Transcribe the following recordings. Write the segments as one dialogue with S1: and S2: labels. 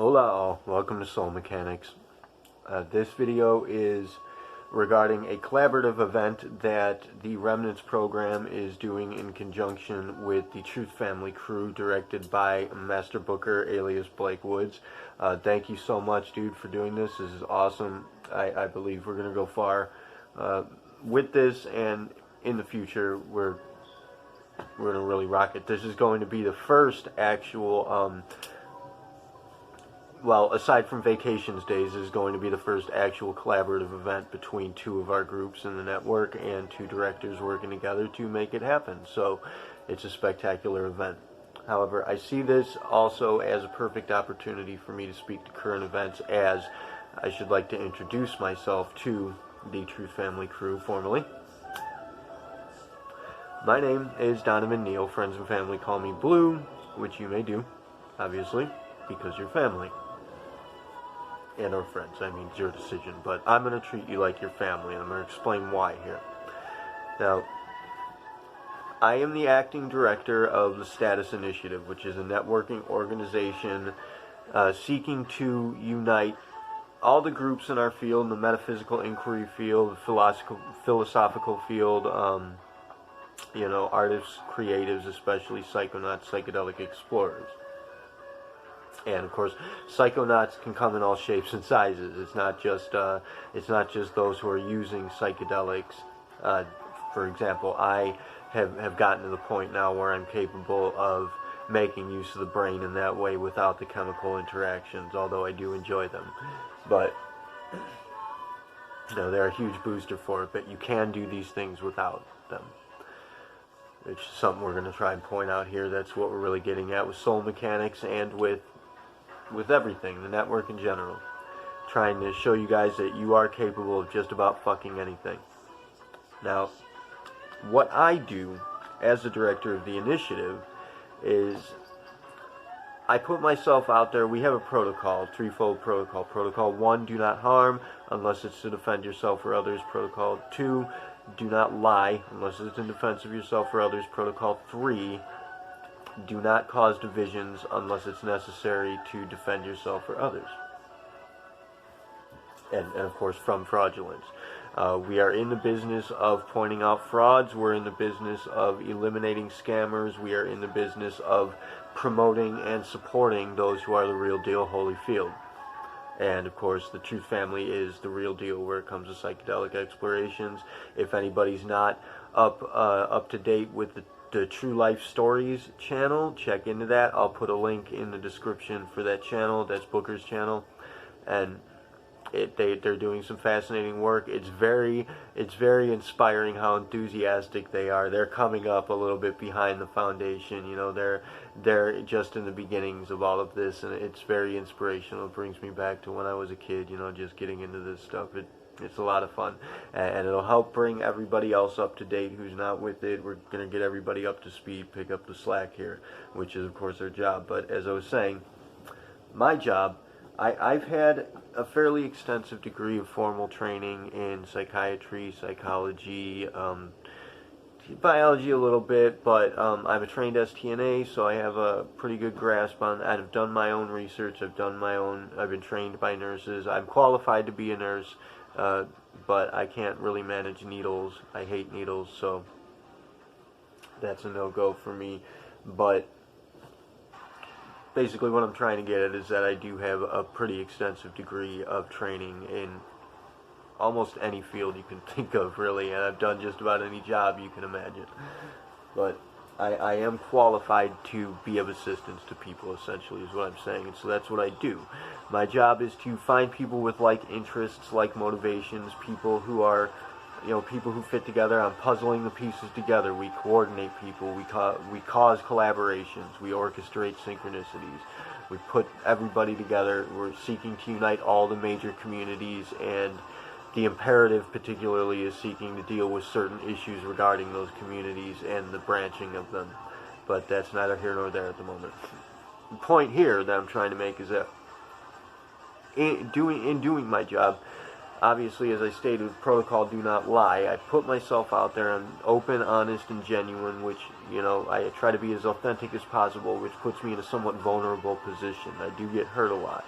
S1: Hola all, welcome to Soul Mechanics. This video is regarding a collaborative event that the Remnants program is doing in conjunction with the Truth Family crew, directed by Master Booker alias Blake Woods. Thank you so much, dude, for doing this. This is awesome. I believe we're going to go far with this, and in the future we're going to really rock it. This is going to be the first actual well, aside from Vacations Days, this is going to be the first actual collaborative event between two of our groups in the network and two directors working together to make it happen. So it's a spectacular event. However, I see this also as a perfect opportunity for me to speak to current events, as I should like to introduce myself to the Truth Family crew formally. My name is Donovan Neal. Friends and family call me Blue, which you may do, obviously, because you're family. And our friends. I mean, it's your decision, but I'm going to treat you like your family, and I'm going to explain why here. Now, I am the acting director of the Status Initiative, which is a networking organization seeking to unite all the groups in our field, the metaphysical inquiry field, the philosophical field, you know, artists, creatives, especially psychonauts, psychedelic explorers. And of course, psychonauts can come in all shapes and sizes. It's not just those who are using psychedelics. For example, I have gotten to the point now where I'm capable of making use of the brain in that way without the chemical interactions, although I do enjoy them. But you know, they're a huge booster for it. But you can do these things without them. It's something we're going to try and point out here. That's what we're really getting at with Soul Mechanics and with everything, the network in general. Trying to show you guys that you are capable of just about fucking anything. Now, what I do as the director of the initiative is I put myself out there. We have a protocol, threefold protocol. Protocol 1, do not harm unless it's to defend yourself or others. Protocol 2, do not lie unless it's in defense of yourself or others. Protocol 3, do not cause divisions unless it's necessary to defend yourself or others. And of course, from fraudulence. We are in the business of pointing out frauds. We're in the business of eliminating scammers. We are in the business of promoting and supporting those who are the real deal, Holyfield. And of course, the Truth Family is the real deal where it comes to psychedelic explorations. If anybody's not up to date with the True Life Stories channel, check into that. I'll put a link in the description for that channel. That's Booker's channel, and they're doing some fascinating work. It's very inspiring how enthusiastic they are. They're coming up a little bit behind the foundation. You know, they're just in the beginnings of all of this, and it's very inspirational. It brings me back to when I was a kid. You know, just getting into this stuff. It's a lot of fun, and it'll help bring everybody else up to date who's not with it. We're going to get everybody up to speed, pick up the slack here, which is, of course, our job. But as I was saying, my job, I've had a fairly extensive degree of formal training in psychiatry, psychology, biology a little bit, but I'm a trained STNA, so I have a pretty good grasp on. I've done my own research. I've been trained by nurses. I'm qualified to be a nurse. But I can't really manage needles. I hate needles, so that's a no-go for me. But basically what I'm trying to get at is that I do have a pretty extensive degree of training in almost any field you can think of, really, and I've done just about any job you can imagine. But I am qualified to be of assistance to people, essentially, is what I'm saying, and so that's what I do. My job is to find people with like interests, like motivations, people who are, you know, people who fit together. I'm puzzling the pieces together. We coordinate people. We cause collaborations. We orchestrate synchronicities. We put everybody together. We're seeking to unite all the major communities, and the imperative particularly is seeking to deal with certain issues regarding those communities and the branching of them. But that's neither here nor there at the moment. The point here that I'm trying to make is that in doing my job, obviously, as I stated with protocol, do not lie. I put myself out there. I'm open, honest, and genuine, which, you know, I try to be as authentic as possible, which puts me in a somewhat vulnerable position. I do get hurt a lot.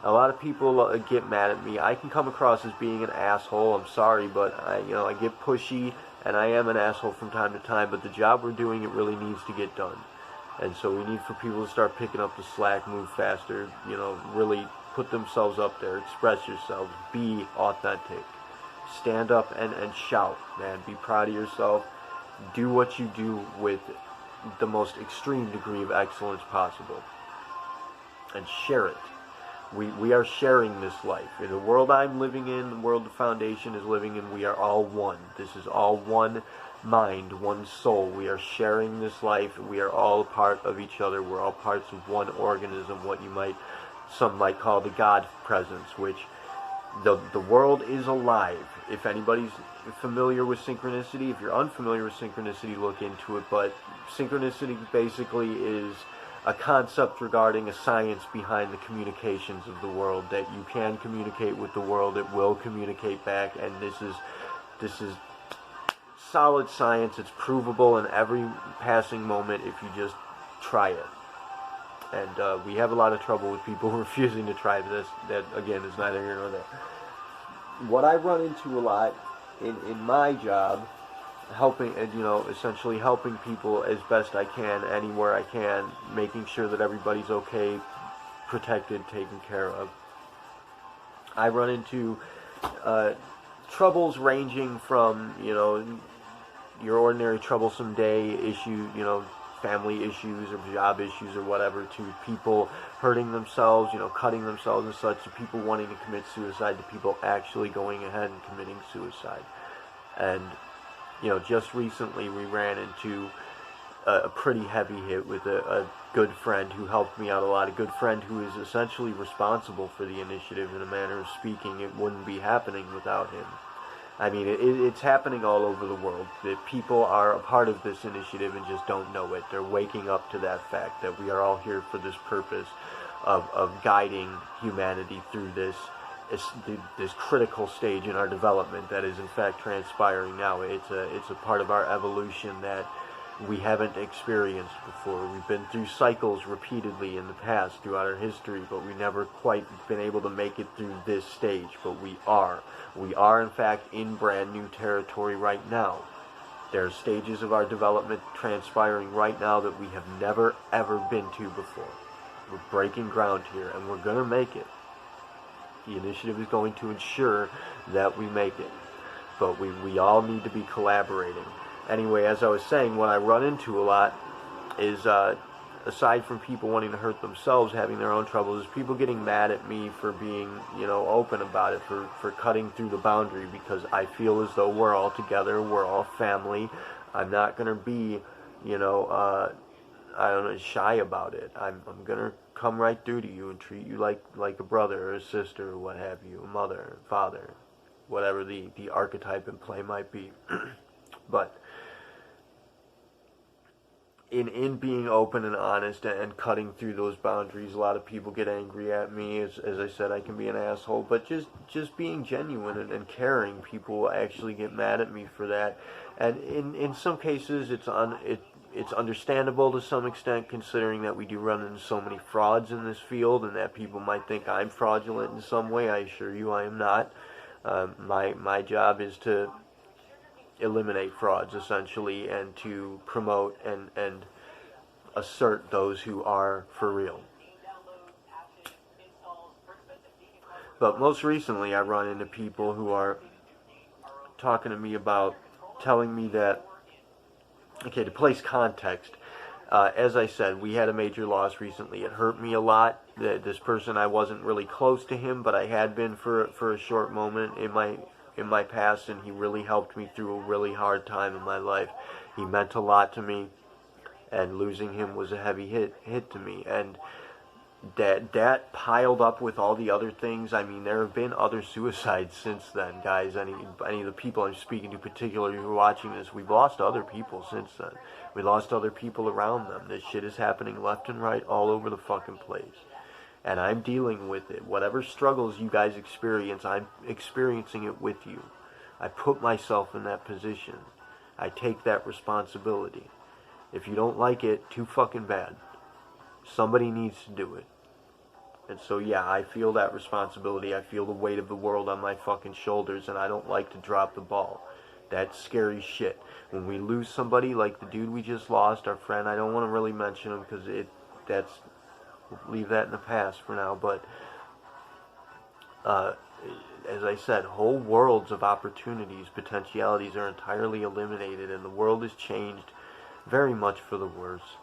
S1: A lot of people get mad at me. I can come across as being an asshole. I'm sorry, but I get pushy, and I am an asshole from time to time. But the job we're doing, it really needs to get done. And so we need for people to start picking up the slack, move faster, really put themselves up there, express yourselves, be authentic. Stand up and shout, man. Be proud of yourself. Do what you do with the most extreme degree of excellence possible. And share it. We are sharing this life. In the world I'm living in, the world the Foundation is living in, we are all one. This is all one mind, one soul. We are sharing this life. We are all a part of each other. We're all parts of one organism, what some might call the God presence, which the world is alive. If anybody's familiar with synchronicity, if you're unfamiliar with synchronicity, look into it. But synchronicity basically is a concept regarding a science behind the communications of the world, that you can communicate with the world, it will communicate back, and this is solid science. It's provable in every passing moment if you just try it. And we have a lot of trouble with people refusing to try this. That, again, is neither here nor there. What I run into a lot in my job, essentially helping people as best I can, anywhere I can, making sure that everybody's okay, protected, taken care of. I run into troubles ranging from, your ordinary troublesome day issue, family issues or job issues or whatever, to people hurting themselves, cutting themselves and such, to people wanting to commit suicide, to people actually going ahead and committing suicide. And, just recently we ran into a pretty heavy hit with a good friend who helped me out a lot, a good friend who is essentially responsible for the initiative. In a manner of speaking, it wouldn't be happening without him. I mean, it's happening all over the world. That people are a part of this initiative and just don't know it. They're waking up to that fact that we are all here for this purpose of guiding humanity through this critical stage in our development that is in fact transpiring now. It's a part of our evolution that we haven't experienced before. We've been through cycles repeatedly in the past throughout our history, but we've never quite been able to make it through this stage. But we are in fact in brand new territory right now. There are stages of our development transpiring right now that we have never ever been to before. We're breaking ground here, and we're going to make it. The initiative is going to ensure that we make it. But we all need to be collaborating. Anyway, as I was saying, what I run into a lot is, aside from people wanting to hurt themselves, having their own troubles, is people getting mad at me for being, open about it, for cutting through the boundary, because I feel as though we're all together, we're all family. I'm not going to be, shy about it. I'm going to come right through to you and treat you like a brother or a sister or what have you, a mother, father, whatever the archetype in play might be. But in being open and honest and cutting through those boundaries, a lot of people get angry at me. As I said, I can be an asshole, but just being genuine and caring, people actually get mad at me for that. And in some cases, it's understandable to some extent, considering that we do run into so many frauds in this field, and that people might think I'm fraudulent in some way. I assure you I am not. My job is to eliminate frauds, essentially, and to promote and assert those who are for real. But most recently, I run into people who are talking to me about, telling me that, okay, to place context, as I said, we had a major loss recently. It hurt me a lot. This person, I wasn't really close to him, but I had been for a short moment in my past, and he really helped me through a really hard time in my life. He meant a lot to me, and losing him was a heavy hit to me. And that piled up with all the other things. I mean, there have been other suicides since then, guys. Any of the people I'm speaking to, particularly who are watching this, we've lost other people since then. We lost other people around them. This shit is happening left and right all over the fucking place. And I'm dealing with it. Whatever struggles you guys experience, I'm experiencing it with you. I put myself in that position. I take that responsibility. If you don't like it, too fucking bad. Somebody needs to do it. And so, yeah, I feel that responsibility. I feel the weight of the world on my fucking shoulders, and I don't like to drop the ball. That's scary shit. When we lose somebody like the dude we just lost, our friend, I don't want to really mention him because that's, leave that in the past for now, but, uh, as I said, whole worlds of opportunities, potentialities are entirely eliminated, and the world has changed very much for the worse.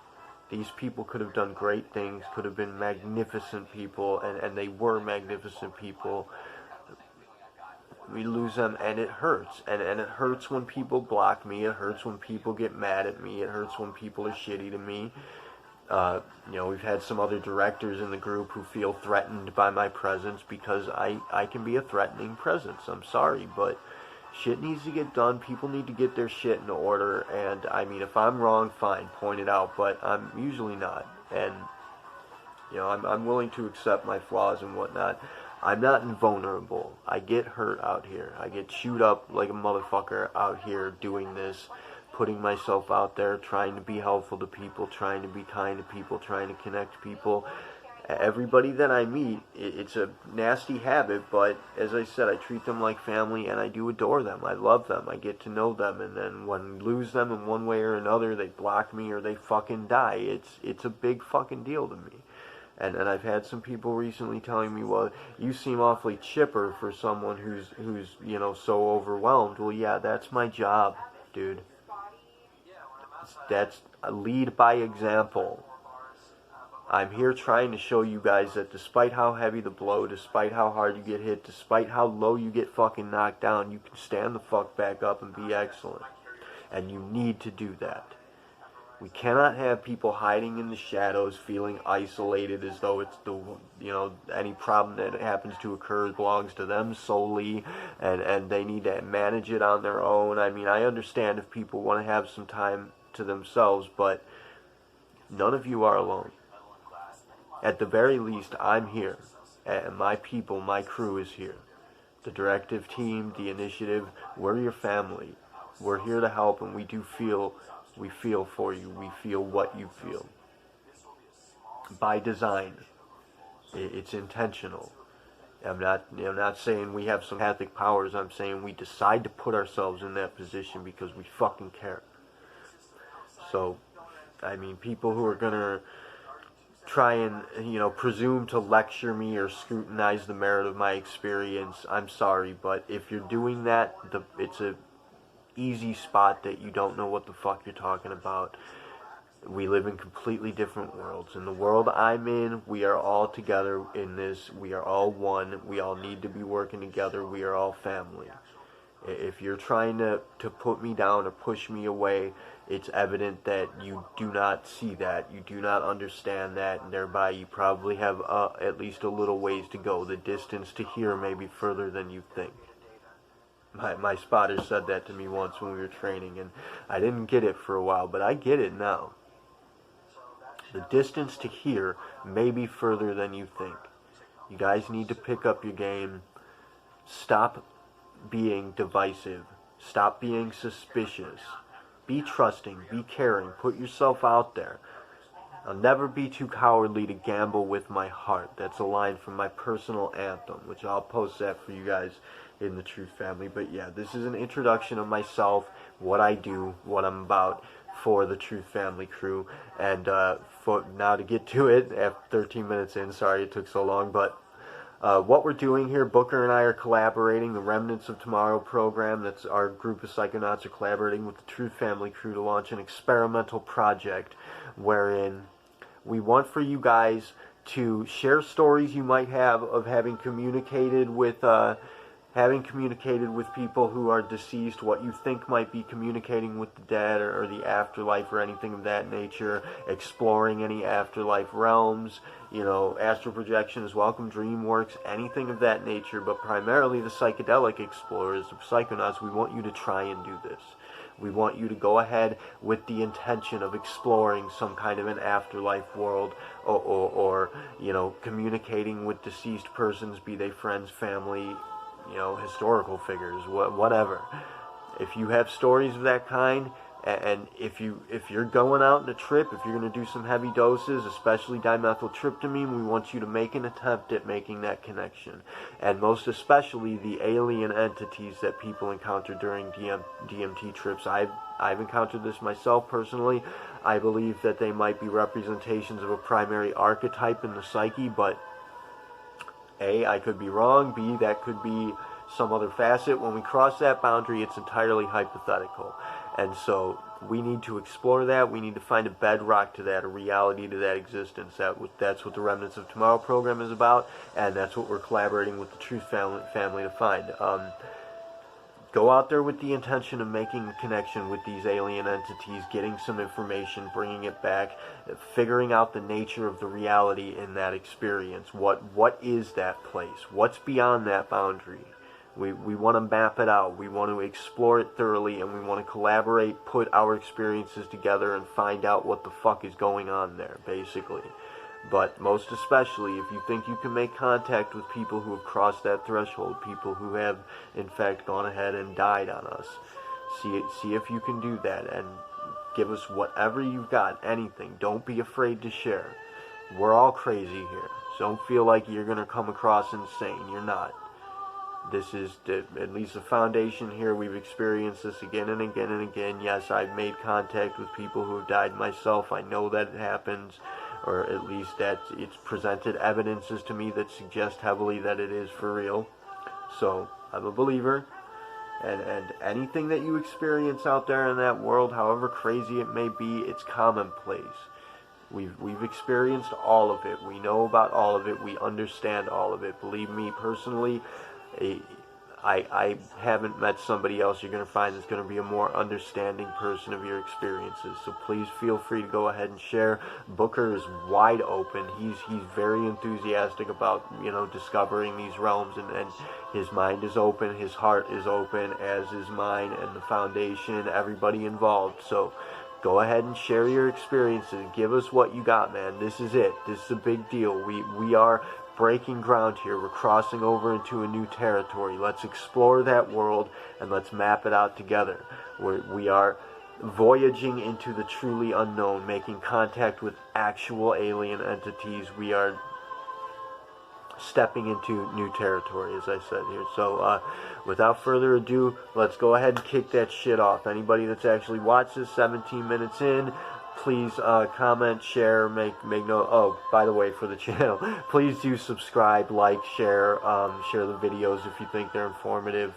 S1: These people could have done great things, could have been magnificent people, and they were magnificent people. We lose them, and it hurts. And it hurts when people block me. It hurts when people get mad at me. It hurts when people are shitty to me. We've had some other directors in the group who feel threatened by my presence because I can be a threatening presence. I'm sorry, but shit needs to get done. People need to get their shit in order. And, I mean, if I'm wrong, fine, point it out. But I'm usually not. And, I'm willing to accept my flaws and whatnot. I'm not invulnerable. I get hurt out here. I get chewed up like a motherfucker out here doing this, putting myself out there, trying to be helpful to people, trying to be kind to people, trying to connect to people. Everybody that I meet, it's a nasty habit, but as I said, I treat them like family, and I do adore them. I love them. I get to know them, and then when we lose them in one way or another, they block me or they fucking die. It's a big fucking deal to me. And I've had some people recently telling me, well, you seem awfully chipper for someone who's so overwhelmed. Well, yeah, that's my job, dude. That's lead by example. I'm here trying to show you guys that despite how heavy the blow, despite how hard you get hit, despite how low you get fucking knocked down, you can stand the fuck back up and be excellent. And you need to do that. We cannot have people hiding in the shadows, feeling isolated as though it's any problem that happens to occur belongs to them solely, and they need to manage it on their own. I mean, I understand if people want to have some time to themselves, but none of you are alone. At the very least, I'm here, and my people, my crew is here. The directive team, the initiative, we're your family. We're here to help, and we feel for you. We feel what you feel. By design. It's intentional. I'm not saying we have some empathic powers. I'm saying we decide to put ourselves in that position because we fucking care. So, I mean, people who are gonna try and, presume to lecture me or scrutinize the merit of my experience, I'm sorry, but if you're doing that, it's a easy spot that you don't know what the fuck you're talking about. We live in completely different worlds. In the world I'm in, we are all together in this. We are all one. We all need to be working together. We are all family. If you're trying to put me down or push me away, it's evident that you do not see that. You do not understand that, and thereby you probably have at least a little ways to go. The distance to here may be further than you think. My spotter said that to me once when we were training, and I didn't get it for a while, but I get it now. The distance to here may be further than you think. You guys need to pick up your game. Stop being divisive. Stop being suspicious. Be trusting. Be caring. Put yourself out there. I'll never be too cowardly to gamble with my heart. That's a line from my personal anthem, which I'll post that for you guys in the Truth family. But yeah, this is an introduction of myself, what I do, what I'm about for the Truth family crew. And for now to get to it, after 13 minutes in, sorry it took so long, but what we're doing here, Booker and I are collaborating, the Remnants of Tomorrow program, that's our group of psychonauts are collaborating with the Truth family crew to launch an experimental project wherein we want for you guys to share stories you might have of having communicated with people who are deceased, what you think might be communicating with the dead or the afterlife or anything of that nature, exploring any afterlife realms, astral projection is welcome, dream works, anything of that nature, but primarily the psychedelic explorers, the psychonauts, we want you to try and do this. We want you to go ahead with the intention of exploring some kind of an afterlife world or communicating with deceased persons, be they friends, family, historical figures, whatever. If you have stories of that kind And if you're going out on a trip, if you're going to do some heavy doses, especially dimethyltryptamine, we want you to make an attempt at making that connection. And most especially the alien entities that people encounter during DMT trips. I've encountered this myself personally. I believe that they might be representations of a primary archetype in the psyche, but A, I could be wrong. B, that could be some other facet. When we cross that boundary, it's entirely hypothetical. And so we need to explore that. We need to find a bedrock to that, a reality to that existence. That's what the Remnants of Tomorrow program is about, and that's what we're collaborating with the Truth family to find. Go out there with the intention of making a connection with these alien entities, getting some information, bringing it back, figuring out the nature of the reality in that experience. What is that place? What's beyond that boundary? We want to map it out. We want to explore it thoroughly, and we want to collaborate, put our experiences together, and find out what the fuck is going on there, basically. But most especially, if you think you can make contact with people who have crossed that threshold, people who have, in fact, gone ahead and died on us, see if you can do that, and give us whatever you've got, anything. Don't be afraid to share. We're all crazy here, so don't feel like you're going to come across insane. You're not. This is at least the foundation here. We've experienced this again and again and again. Yes, I've made contact with people who have died myself. I know that it happens, or at least that it's presented evidences to me that suggest heavily that it is for real. So I'm a believer, and anything that you experience out there in that world, however crazy it may be, it's commonplace. We've experienced all of it. We know about all of it. We understand all of it. Believe me, personally, I haven't met somebody else you're going to find that's going to be a more understanding person of your experiences. So please feel free to go ahead and share. Booker is wide open. He's very enthusiastic about, discovering these realms, and his mind is open, his heart is open, as is mine and the foundation, everybody involved. So go ahead and share your experiences. Give us what you got, man. This is it. This is a big deal. We are breaking ground here. We're crossing over into a new territory. Let's explore that world and let's map it out together. We are voyaging into the truly unknown, making contact with actual alien entities. We are stepping into new territory, as I said here. So without further ado, let's go ahead and kick that shit off. Anybody that's actually watched this 17 minutes in, please comment, share, make note. Oh, by the way, for the channel, please do subscribe, like, share the videos if you think they're informative.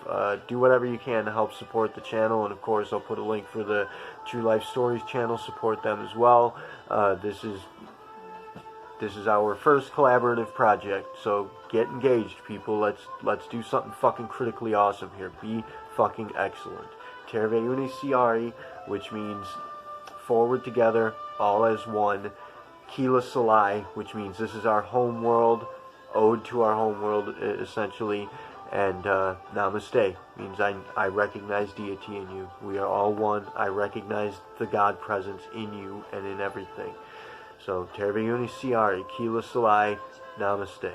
S1: Do whatever you can to help support the channel, and of course I'll put a link for the True Life Stories channel. Support them as well. This is our first collaborative project, so get engaged, people. Let's do something fucking critically awesome here. Be fucking excellent. Terve Uni Siari, which means forward together, all as one. Kila Salai, which means this is our home world, ode to our home world, essentially. And Namaste means I recognize deity in you. We are all one. I recognize the God presence in you and in everything. So, Terve Uni Siari, Kila Salai, Namaste.